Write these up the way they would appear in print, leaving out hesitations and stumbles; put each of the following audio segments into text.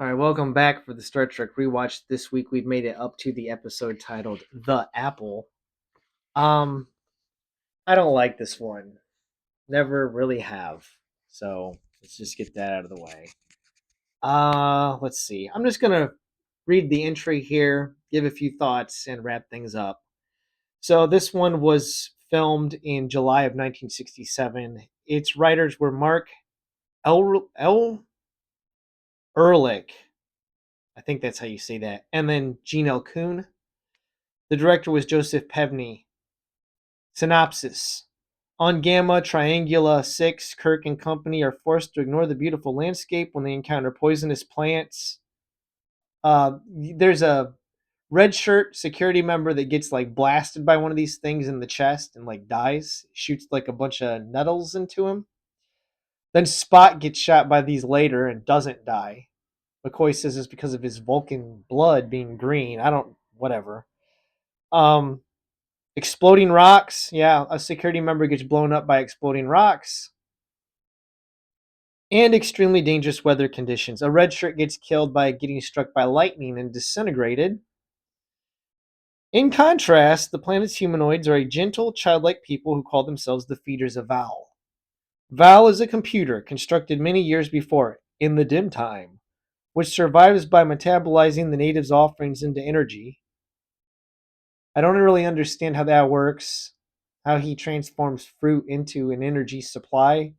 All right, welcome back for the Star Trek Rewatch. This week we've made it up to the episode titled "The Apple." Um, I don't like this one. Never really have. So let's just get that out of the way. Let's see. I'm just gonna read the entry here, give a few thoughts, and wrap things up. So this one was filmed in July of 1967. Its writers were Mark Ehrlich. I think that's how you say that, and then Gene L. Kuhn. The director was Joseph Pevney. Synopsis. On Gamma Triangula 6, Kirk and company are forced to ignore the beautiful landscape when they encounter poisonous plants. There's a Redshirt security member that gets like blasted by one of these things in the chest and like dies, shoots like a bunch of nettles into him. Then Spock gets shot by these later and doesn't die. McCoy says it's because of his Vulcan blood being green. I don't, whatever. Um, Exploding rocks. Yeah, a security member gets blown up by exploding rocks. And extremely dangerous weather conditions. A red shirt gets killed by getting struck by lightning and disintegrated. In contrast, the planet's humanoids are a gentle, childlike people who call themselves the feeders of Vaal. Vaal is a computer constructed many years before, in the dim time, which survives by metabolizing the natives' offerings into energy. I don't really understand how that works, how he transforms fruit into an energy supply.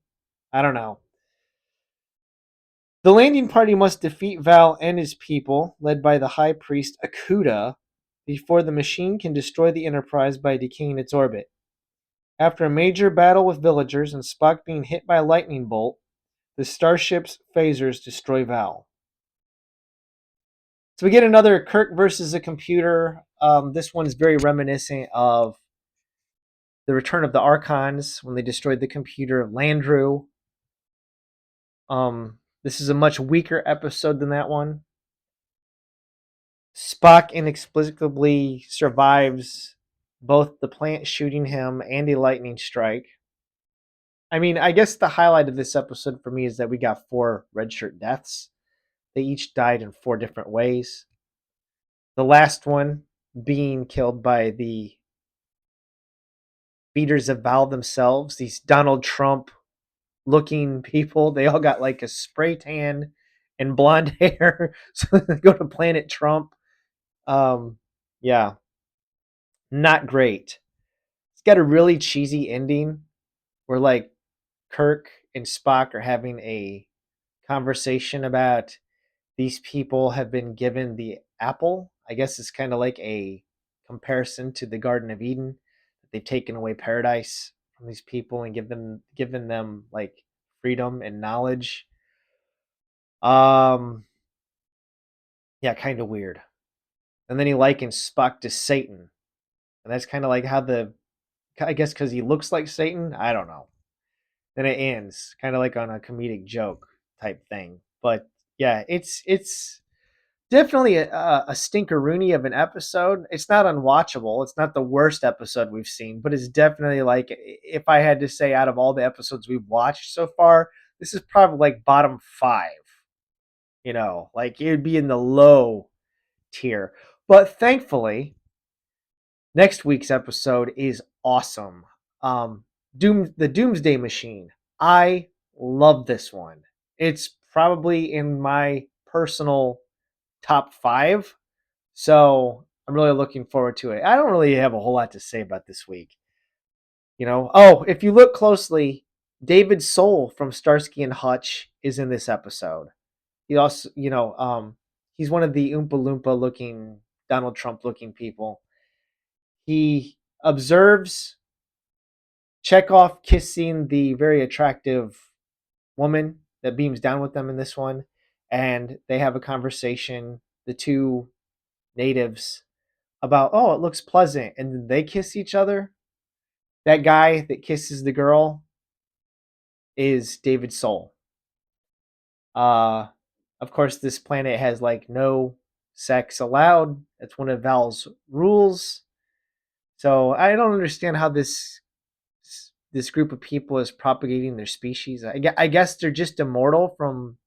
I don't know. The landing party must defeat Vaal and his people, led by the High Priest Akuda, before the machine can destroy the Enterprise by decaying its orbit. After a major battle with villagers and Spock being hit by a lightning bolt, the starship's phasers destroy Vaal. So we get another Kirk versus a computer. This one is very reminiscent of the Return of the Archons when they destroyed the computer Landru. This is a much weaker episode than that one. Spock inexplicably survives both the plant shooting him and a lightning strike. I mean, I guess the highlight of this episode for me is that we got 4 redshirt deaths. They each died in 4 different ways. The last one being killed by the beaters of Vaal themselves, these Donald Trump looking people. They all got like a spray tan and blonde hair. So they go to Planet Trump. Yeah, not great. It's got a really cheesy ending where like Kirk and Spock are having a conversation about these people have been given the apple. I guess it's kind of like a comparison to the Garden of Eden. They've taken away paradise from these people and given them like freedom and knowledge. Um yeah, kind of weird. And then he likens Spock to Satan. And that's kind of like how I guess cuz he looks like Satan, I don't know. Then it ends kind of like on a comedic joke type thing. But yeah, it's definitely a stinkeroonie of an episode. It's not unwatchable. It's not the worst episode we've seen, but it's definitely like if I had to say out of all the episodes we've watched so far, this is probably like bottom 5. Like it would be in the low tier. But thankfully, next week's episode is awesome. The Doomsday Machine. I love this one. It's probably in my personal top 5. So I'm really looking forward to it. I don't really have a whole lot to say about this week. Oh, if you look closely, David Soul from Starsky and Hutch is in this episode. He also, he's one of the Oompa Loompa looking, Donald Trump looking people. He observes Chekhov kissing the very attractive woman that beams down with them in this one, and they have a conversation, the two natives, about, oh, it looks pleasant, and then they kiss each other. That guy that kisses the girl is David Soul. Uh, of course, this planet has like no sex allowed. That's one of Val's rules. So I don't understand how this group of people is propagating their species. I guess they're just immortal from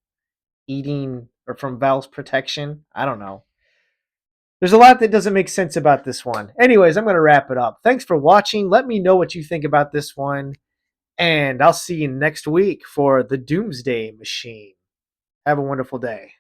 eating or from Val's protection. I don't know. There's a lot that doesn't make sense about this one. Anyways, I'm going to wrap it up. Thanks for watching. Let me know what you think about this one. And I'll see you next week for the Doomsday Machine. Have a wonderful day.